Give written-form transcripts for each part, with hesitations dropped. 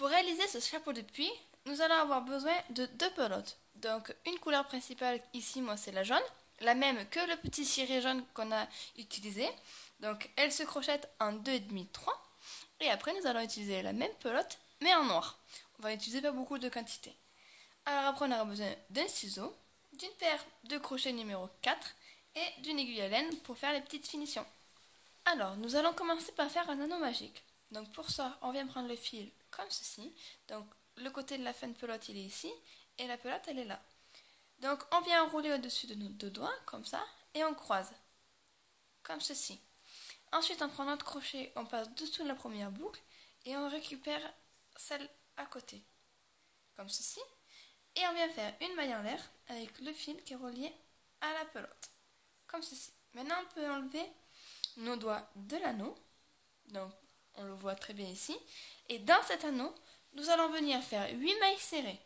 Pour réaliser ce chapeau de pluie, nous allons avoir besoin de deux pelotes. Donc une couleur principale, ici moi c'est la jaune, la même que le petit ciré jaune qu'on a utilisé. Donc elle se crochette en 2,5, 3. Et après nous allons utiliser la même pelote mais en noir. On va utiliser pas beaucoup de quantité. Alors après on aura besoin d'un ciseau, d'une paire de crochets numéro 4 et d'une aiguille à laine pour faire les petites finitions. Alors nous allons commencer par faire un anneau magique. Donc pour ça on vient prendre le fil comme ceci. Donc le côté de la fin de pelote il est ici et la pelote elle est là. Donc on vient enrouler au-dessus de nos deux doigts comme ça et on croise comme ceci. Ensuite on prend notre crochet, on passe dessous de la première boucle et on récupère celle à côté comme ceci. Et on vient faire une maille en l'air avec le fil qui est relié à la pelote comme ceci. Maintenant on peut enlever nos doigts de l'anneau. Donc on le voit très bien ici. Et dans cet anneau, nous allons venir faire 8 mailles serrées.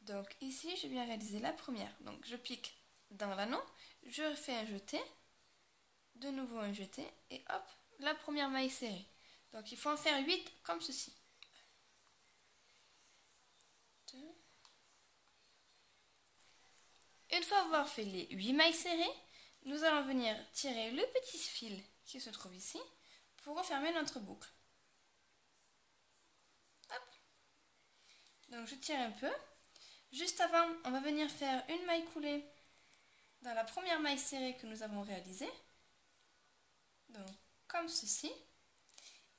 Donc ici, je viens réaliser la première. Donc je pique dans l'anneau, je fais un jeté, de nouveau un jeté, et hop, la première maille serrée. Donc il faut en faire 8 comme ceci. 2. Une fois avoir fait les 8 mailles serrées, nous allons venir tirer le petit fil qui se trouve ici pour refermer notre boucle. Hop. Donc je tire un peu. Juste avant, on va venir faire une maille coulée dans la première maille serrée que nous avons réalisée. Donc comme ceci.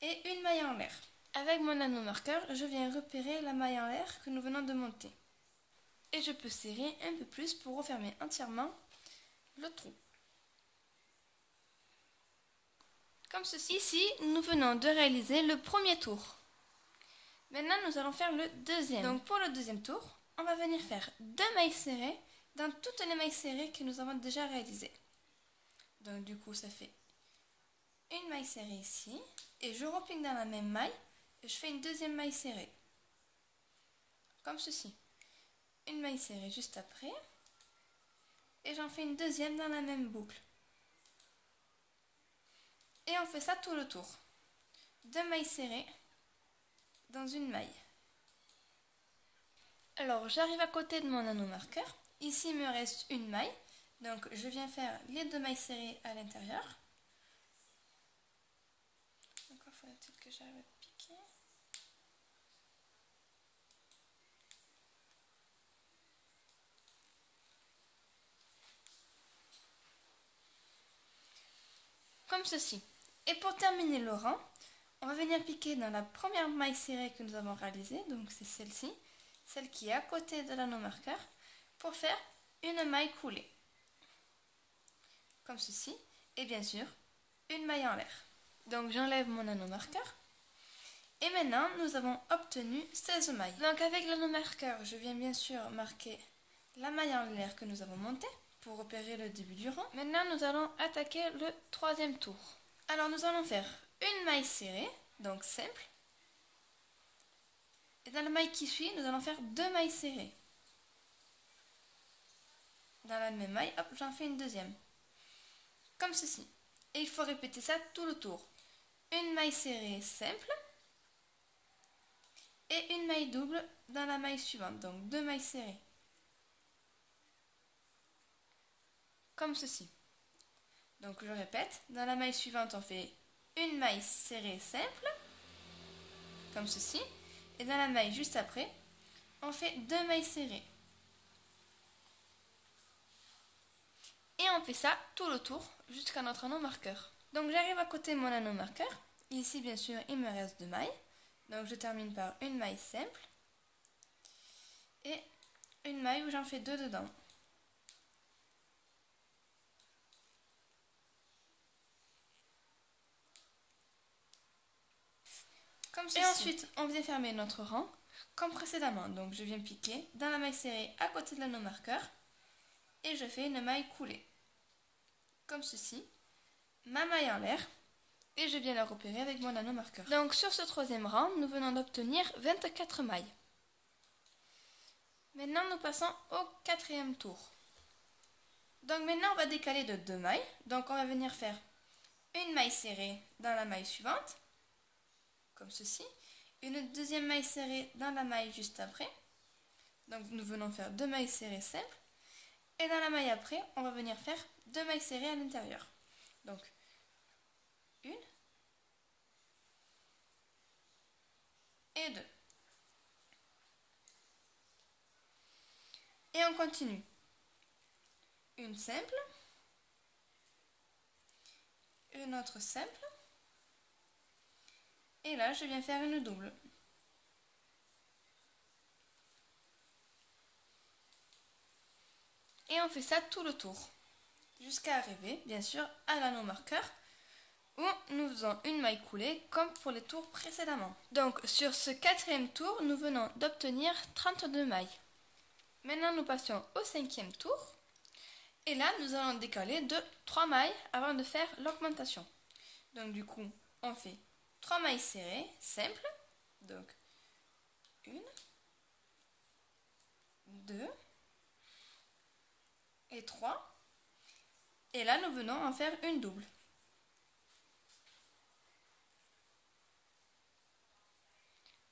Et une maille en l'air. Avec mon anneau marqueur, je viens repérer la maille en l'air que nous venons de monter. Et je peux serrer un peu plus pour refermer entièrement le trou. Comme ceci. Ici, nous venons de réaliser le premier tour. Maintenant, nous allons faire le deuxième. Donc pour le deuxième tour, on va venir faire 2 mailles serrées dans toutes les mailles serrées que nous avons déjà réalisées. Donc du coup, ça fait une maille serrée ici. Et je repique dans la même maille et je fais une deuxième maille serrée. Comme ceci. Une maille serrée juste après. Et j'en fais une deuxième dans la même boucle. Et on fait ça tout le tour. 2 mailles serrées dans une maille. Alors j'arrive à côté de mon anneau marqueur. Ici il me reste une maille. Donc je viens faire les 2 mailles serrées à l'intérieur. Encore faudrait-il que j'arrive à piquer. Comme ceci. Et pour terminer le rang, on va venir piquer dans la première maille serrée que nous avons réalisée, donc c'est celle-ci, celle qui est à côté de l'anneau marqueur, pour faire une maille coulée. Comme ceci, et bien sûr, une maille en l'air. Donc j'enlève mon anneau marqueur. Et maintenant, nous avons obtenu 16 mailles. Donc avec l'anneau marqueur, je viens bien sûr marquer la maille en l'air que nous avons montée pour repérer le début du rang. Maintenant, nous allons attaquer le troisième tour. Alors nous allons faire une maille serrée, donc simple. Et dans la maille qui suit, nous allons faire 2 mailles serrées. Dans la même maille, hop, j'en fais une deuxième. Comme ceci. Et il faut répéter ça tout le tour. Une maille serrée simple. Et une maille double dans la maille suivante. Donc 2 mailles serrées. Comme ceci. Donc je répète. Dans la maille suivante, on fait une maille serrée simple. Comme ceci. Et dans la maille juste après, on fait 2 mailles serrées. Et on fait ça tout le tour jusqu'à notre anneau marqueur. Donc j'arrive à côté de mon anneau marqueur. Ici bien sûr il me reste 2 mailles. Donc je termine par une maille simple. Et une maille où j'en fais 2 dedans. Comme ceci. Et ensuite on vient fermer notre rang comme précédemment. Donc je viens piquer dans la maille serrée à côté de l'anneau marqueur. Et je fais une maille coulée. Comme ceci. Ma maille en l'air. Et je viens la repérer avec mon anneau marqueur. Donc sur ce troisième rang, nous venons d'obtenir 24 mailles. Maintenant nous passons au quatrième tour. Donc maintenant on va décaler de 2 mailles. Donc on va venir faire une maille serrée dans la maille suivante, comme ceci, une deuxième maille serrée dans la maille juste après. Donc nous venons faire 2 mailles serrées simples. Et dans la maille après, on va venir faire 2 mailles serrées à l'intérieur. Donc, une et 2. Et on continue. Une simple, une autre simple, et là je viens faire une double. Et on fait ça tout le tour, jusqu'à arriver bien sûr à l'anneau marqueur, où nous faisons une maille coulée comme pour les tours précédemment. Donc sur ce 4e tour, nous venons d'obtenir 32 mailles. Maintenant nous passons au 5e tour. Et là, nous allons décaler de 3 mailles avant de faire l'augmentation. Donc du coup, on fait 3 mailles serrées, simples. Donc, 1, 2 et 3. Et là, nous venons en faire une double.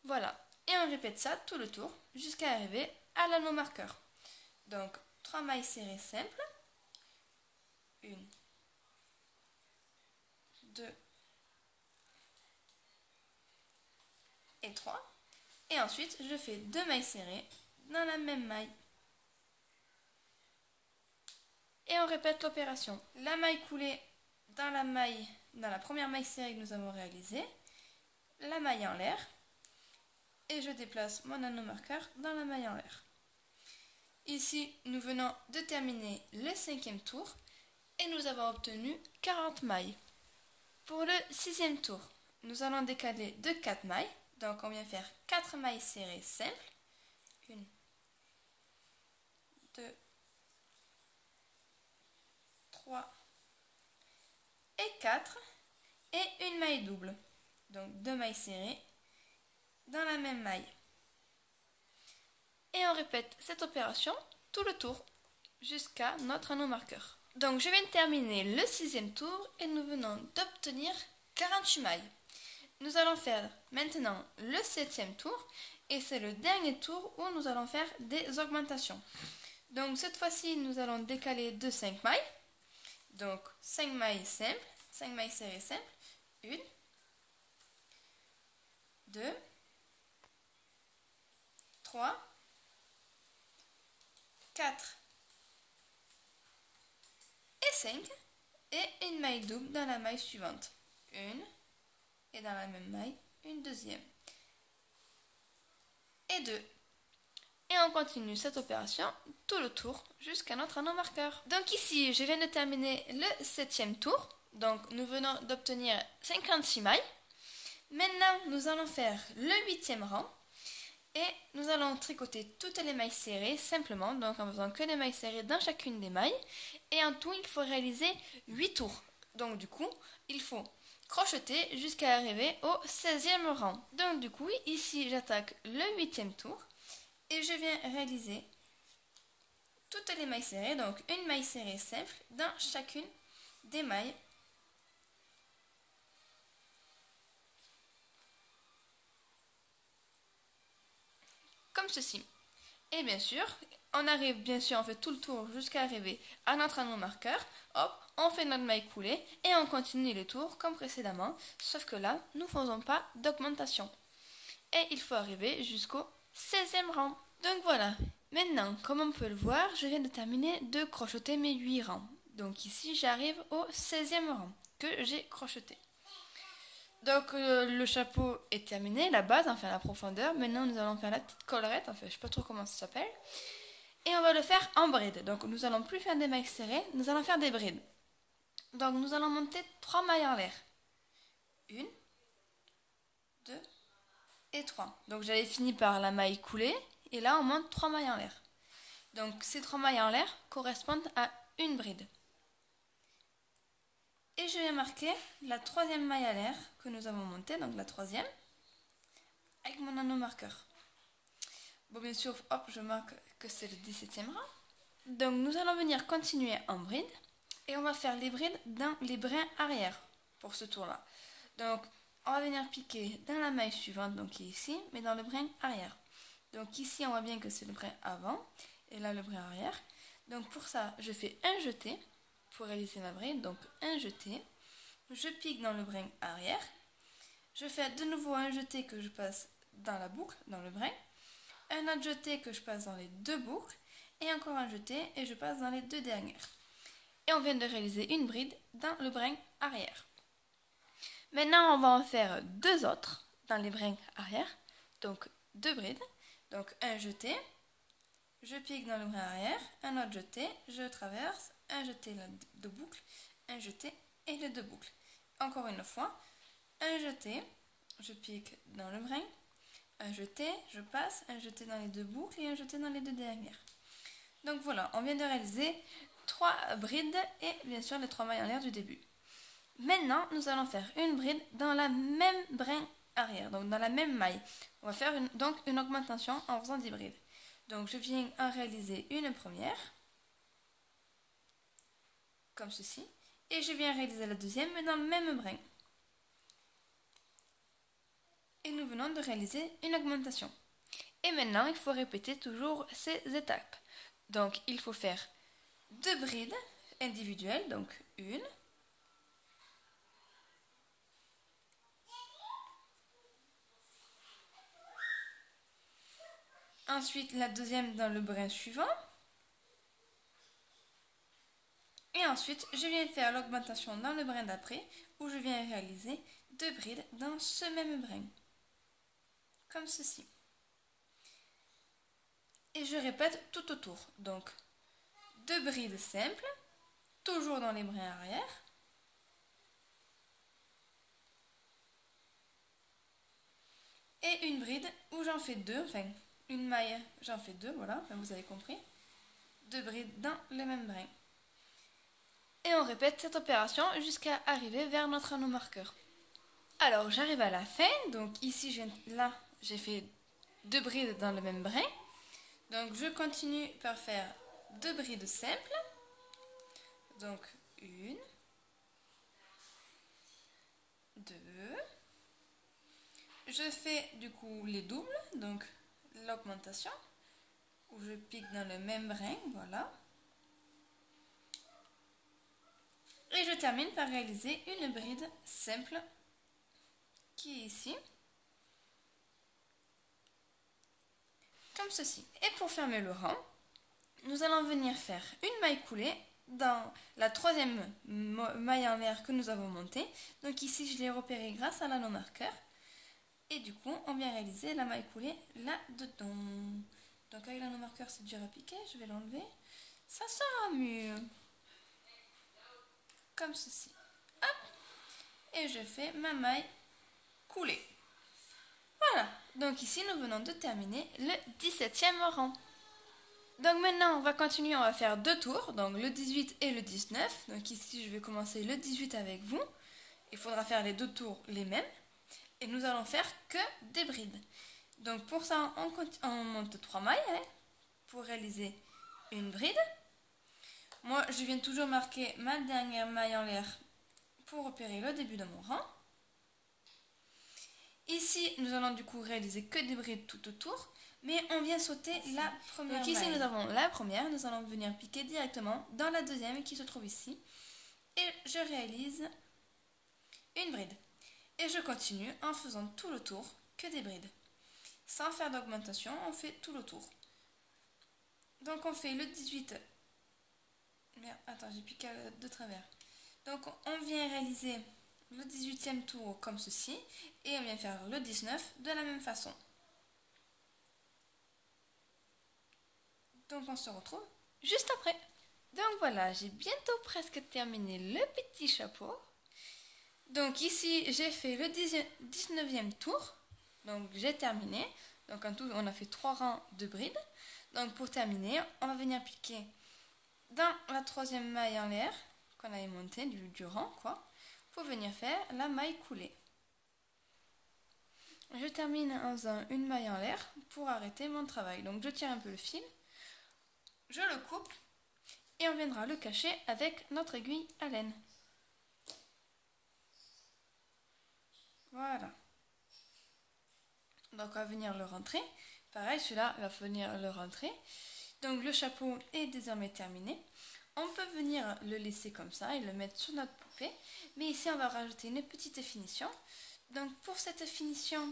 Voilà. Et on répète ça tout le tour jusqu'à arriver à l'anneau marqueur. Donc, 3 mailles serrées simples. 1, 2 et 3. Et ensuite, je fais 2 mailles serrées dans la même maille. Et on répète l'opération. La maille coulée dans la première maille serrée que nous avons réalisée, la maille en l'air, et je déplace mon anneau marqueur dans la maille en l'air. Ici, nous venons de terminer le 5e tour. Et nous avons obtenu 40 mailles. Pour le 6e tour, nous allons décaler de 4 mailles. Donc on vient faire 4 mailles serrées simples. 1, 2, 3 et 4. Et une maille double. Donc 2 mailles serrées dans la même maille. Et on répète cette opération tout le tour jusqu'à notre anneau marqueur. Donc je viens de terminer le 6e tour et nous venons d'obtenir 48 mailles. Nous allons faire maintenant le 7e tour et c'est le dernier tour où nous allons faire des augmentations. Donc cette fois-ci nous allons décaler de 5 mailles. Donc 5 mailles simples, 5 mailles serrées simples. 1, 2, 3, 4 et 5 et une maille double dans la maille suivante. Une et dans la même maille, une deuxième. Et 2. Et on continue cette opération tout le tour jusqu'à notre anneau marqueur. Donc ici, je viens de terminer le 7e tour. Donc nous venons d'obtenir 56 mailles. Maintenant, nous allons faire le 8e rang. Et nous allons tricoter toutes les mailles serrées simplement, donc en faisant que des mailles serrées dans chacune des mailles. Et en tout, il faut réaliser 8 tours. Donc du coup, il faut crocheter jusqu'à arriver au 16e rang. Donc du coup, ici, j'attaque le 8e tour et je viens réaliser toutes les mailles serrées, donc une maille serrée simple dans chacune des mailles. Comme ceci. Et bien sûr, on arrive, on fait tout le tour jusqu'à arriver à notre anneau marqueur. Hop, on fait notre maille coulée et on continue le tour comme précédemment. Sauf que là, nous ne faisons pas d'augmentation. Et il faut arriver jusqu'au 16e rang. Donc voilà. Maintenant, comme on peut le voir, je viens de terminer de crocheter mes 8 rangs. Donc ici, j'arrive au 16e rang que j'ai crocheté. Donc le chapeau est terminé, la base, enfin la profondeur. Maintenant nous allons faire la petite collerette, enfin je sais pas trop comment ça s'appelle. Et on va le faire en bride. Donc nous allons plus faire des mailles serrées, nous allons faire des brides. Donc nous allons monter 3 mailles en l'air. 1, 2 et 3. Donc j'avais fini par la maille coulée et là on monte 3 mailles en l'air. Donc ces 3 mailles en l'air correspondent à une bride. Et je vais marquer la 3e maille à l'air que nous avons montée, donc la 3e, avec mon anneau marqueur. Bon, bien sûr, hop, je marque que c'est le 17e rang. Donc nous allons venir continuer en bride et on va faire les brides dans les brins arrière. pour ce tour-là. Donc, on va venir piquer dans la maille suivante, donc qui est ici, mais dans le brin arrière. Donc ici, on voit bien que c'est le brin avant, et là le brin arrière. Donc pour ça, je fais un jeté pour réaliser ma bride. Donc un jeté, je pique dans le brin arrière, je fais de nouveau un jeté que je passe dans la boucle, dans le brin, un autre jeté que je passe dans les deux boucles, et encore un jeté et je passe dans les deux dernières. Et on vient de réaliser une bride dans le brin arrière. Maintenant, on va en faire deux autres dans les brins arrière, donc deux brides. Donc un jeté, je pique dans le brin arrière, un autre jeté, je traverse, un jeté de boucle, un jeté et les deux boucles. Encore une fois, un jeté, je pique dans le brin, un jeté, je passe, un jeté dans les deux boucles et un jeté dans les deux dernières. Donc voilà, on vient de réaliser 3 brides et bien sûr les 3 mailles en l'air du début. Maintenant, nous allons faire une bride dans la même brin arrière, donc dans la même maille. On va faire donc une augmentation en faisant 10 brides. Donc je viens en réaliser une première, comme ceci, et je viens réaliser la deuxième, mais dans le même brin. Et nous venons de réaliser une augmentation. Et maintenant, il faut répéter toujours ces étapes. Donc il faut faire 2 brides individuelles, donc une, ensuite la deuxième dans le brin suivant. Et ensuite, je viens faire l'augmentation dans le brin d'après, où je viens réaliser 2 brides dans ce même brin. Comme ceci. Et je répète tout autour. Donc, 2 brides simples, toujours dans les brins arrière. Et une bride où j'en fais 2, enfin, une maille, j'en fais 2, voilà, enfin, vous avez compris. 2 brides dans le même brin. Et on répète cette opération jusqu'à arriver vers notre anneau marqueur. Alors j'arrive à la fin, donc ici là j'ai fait 2 brides dans le même brin. Donc je continue par faire 2 brides simples. Donc 1, 2. Je fais du coup les doubles, donc l'augmentation, où je pique dans le même brin, voilà. Et je termine par réaliser une bride simple qui est ici, comme ceci. Et pour fermer le rang, nous allons venir faire une maille coulée dans la 3e maille en l'air que nous avons montée. Donc ici, je l'ai repérée grâce à l'anneau marqueur. Et du coup, on vient réaliser la maille coulée là-dedans. Donc avec l'anneau marqueur, c'est dur à piquer, je vais l'enlever. Ça sera mieux. Comme ceci. Hop. Et je fais ma maille coulée. Voilà. Donc ici, nous venons de terminer le 17e rang. Donc maintenant, on va continuer, on va faire 2 tours, donc le 18 et le 19. Donc ici, je vais commencer le 18 avec vous. Il faudra faire les 2 tours les mêmes. Et nous allons faire que des brides. Donc pour ça, on monte 3 mailles pour réaliser une bride. Moi, je viens toujours marquer ma dernière maille en l'air pour repérer le début de mon rang. Ici, nous allons du coup réaliser que des brides tout autour, mais on vient sauter la première maille. Donc ici, nous avons la première, nous allons venir piquer directement dans la deuxième qui se trouve ici. Et je réalise une bride. Et je continue en faisant tout le tour que des brides. Sans faire d'augmentation, on fait tout le tour. Donc on fait le 18. Merde, attends, j'ai piqué de travers. Donc on vient réaliser le 18e tour comme ceci. Et on vient faire le 19 de la même façon. Donc on se retrouve juste après. Donc voilà, j'ai bientôt presque terminé le petit chapeau. Donc ici, j'ai fait le 19e tour. Donc j'ai terminé. Donc en tout, on a fait 3 rangs de brides. Donc pour terminer, on va venir piquer dans la 3e maille en l'air qu'on avait montée du rang, quoi, pour venir faire la maille coulée. Je termine en faisant une maille en l'air pour arrêter mon travail. Donc je tire un peu le fil, je le coupe et on viendra le cacher avec notre aiguille à laine. Voilà. Donc on va venir le rentrer. Pareil, celui-là va venir le rentrer. Donc le chapeau est désormais terminé. On peut venir le laisser comme ça et le mettre sur notre poupée. Mais ici, on va rajouter une petite finition. Donc pour cette finition,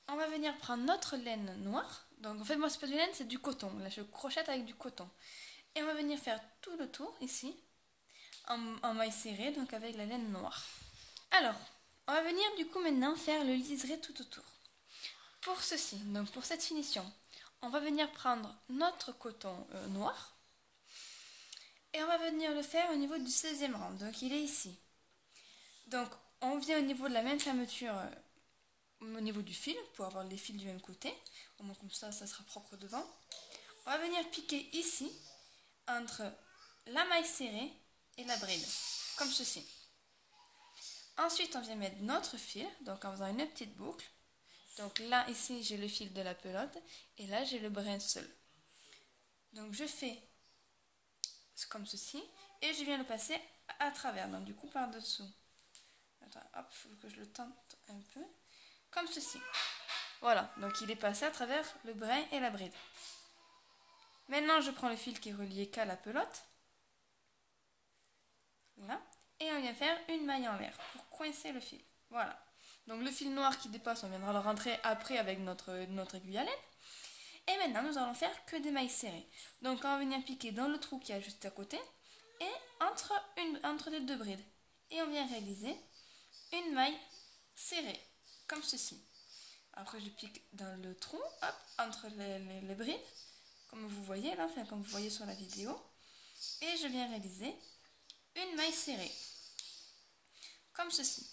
on va venir prendre notre laine noire. Donc en fait, moi, c'est pas du laine, c'est du coton. Là, je crochette avec du coton. Et on va venir faire tout le tour ici, en maille serrée, donc avec la laine noire. Alors, on va venir du coup maintenant faire le liseré tout autour. Pour ceci, donc pour cette finition, on va venir prendre notre coton noir et on va venir le faire au niveau du 16e rang, donc il est ici. Donc on vient au niveau de la même fermeture au niveau du fil pour avoir les fils du même côté, au moins comme ça sera propre devant. On va venir piquer ici entre la maille serrée et la bride, comme ceci. Ensuite on vient mettre notre fil, donc en faisant une petite boucle. Donc là, ici, j'ai le fil de la pelote et là, j'ai le brin seul. Donc je fais comme ceci et je viens le passer à travers, donc du coup par-dessous. Attends, hop, il faut que je le tente un peu. Comme ceci. Voilà, donc il est passé à travers le brin et la bride. Maintenant, je prends le fil qui est relié qu'à la pelote. Là. Et on vient faire une maille en l'air pour coincer le fil. Voilà. Donc le fil noir qui dépasse, on viendra le rentrer après avec notre aiguille à laine. Et maintenant, nous allons faire que des mailles serrées. Donc on va venir piquer dans le trou qui est juste à côté et entre les deux brides. Et on vient réaliser une maille serrée, comme ceci. Après, je pique dans le trou, hop, entre les brides, comme vous voyez là, enfin comme vous voyez sur la vidéo. Et je viens réaliser une maille serrée, comme ceci.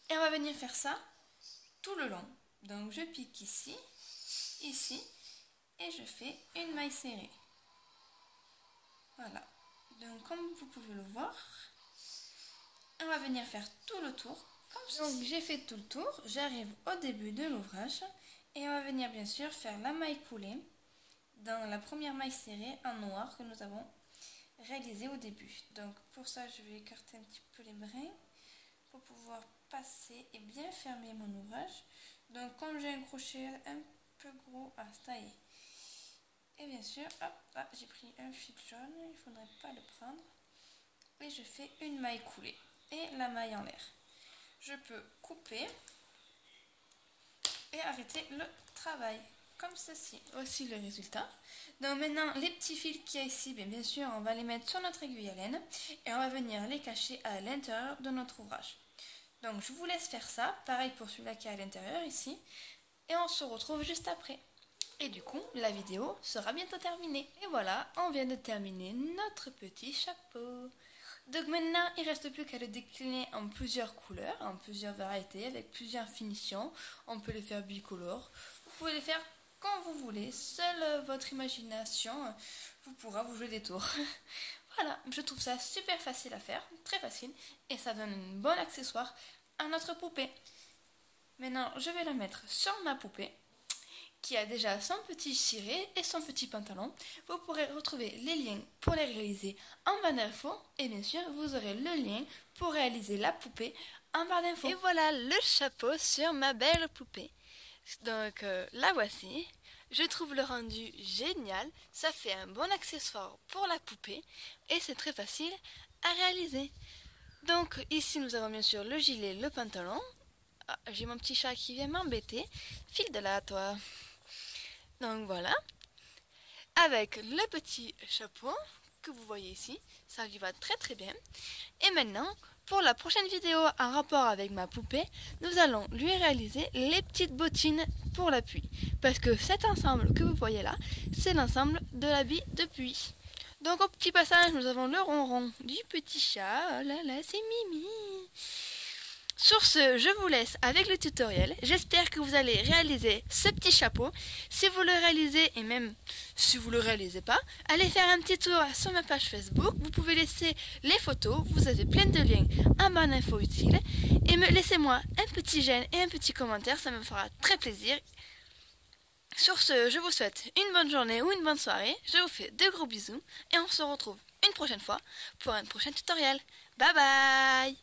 Et on va venir faire ça tout le long. Donc je pique ici, ici, et je fais une maille serrée. Voilà. Donc comme vous pouvez le voir, on va venir faire tout le tour, comme ceci. Donc j'ai fait tout le tour, j'arrive au début de l'ouvrage, et on va venir bien sûr faire la maille coulée dans la première maille serrée en noir que nous avons réalisée au début. Donc pour ça, je vais écarter un petit peu les brins pour pouvoir passer et bien fermer mon ouvrage. Donc comme j'ai un crochet un peu gros, ça y est. Et bien sûr, hop, là j'ai pris un fil jaune, il ne faudrait pas le prendre. Et je fais une maille coulée et la maille en l'air. Je peux couper et arrêter le travail, comme ceci. Voici le résultat. Donc maintenant, les petits fils qu'il y a ici, bien sûr, on va les mettre sur notre aiguille à laine et on va venir les cacher à l'intérieur de notre ouvrage. Donc je vous laisse faire ça, pareil pour celui-là qui est à l'intérieur ici, et on se retrouve juste après. Et du coup, la vidéo sera bientôt terminée. Et voilà, on vient de terminer notre petit chapeau. Donc maintenant, il ne reste plus qu'à le décliner en plusieurs couleurs, en plusieurs variétés, avec plusieurs finitions. On peut les faire bicolores. Vous pouvez les faire quand vous voulez. Seule votre imagination vous pourra vous jouer des tours. Voilà, je trouve ça super facile à faire, très facile. Et ça donne un bon accessoire à notre poupée. Maintenant, je vais la mettre sur ma poupée, qui a déjà son petit ciré et son petit pantalon. Vous pourrez retrouver les liens pour les réaliser en barre d'infos. Et bien sûr, vous aurez le lien pour réaliser la poupée en barre d'infos. Et voilà le chapeau sur ma belle poupée. Donc la voici. Je trouve le rendu génial. Ça fait un bon accessoire pour la poupée. Et c'est très facile à réaliser. Donc ici, nous avons bien sûr le gilet, le pantalon. Ah, j'ai mon petit chat qui vient m'embêter. File de là, toi. Donc voilà, avec le petit chapeau que vous voyez ici, ça lui va très très bien. Et maintenant, pour la prochaine vidéo en rapport avec ma poupée, nous allons lui réaliser les petites bottines pour la pluie. Parce que cet ensemble que vous voyez là, c'est l'ensemble de l'habit de pluie. Donc au petit passage, nous avons le ronron du petit chat. Oh là là, c'est Mimi. Sur ce, je vous laisse avec le tutoriel. J'espère que vous allez réaliser ce petit chapeau. Si vous le réalisez, et même si vous ne le réalisez pas, allez faire un petit tour sur ma page Facebook. Vous pouvez laisser les photos. Vous avez plein de liens en barre d'infos utiles. Et laissez-moi un petit j'aime et un petit commentaire. Ça me fera très plaisir. Sur ce, je vous souhaite une bonne journée ou une bonne soirée. Je vous fais de gros bisous. Et on se retrouve une prochaine fois pour un prochain tutoriel. Bye bye!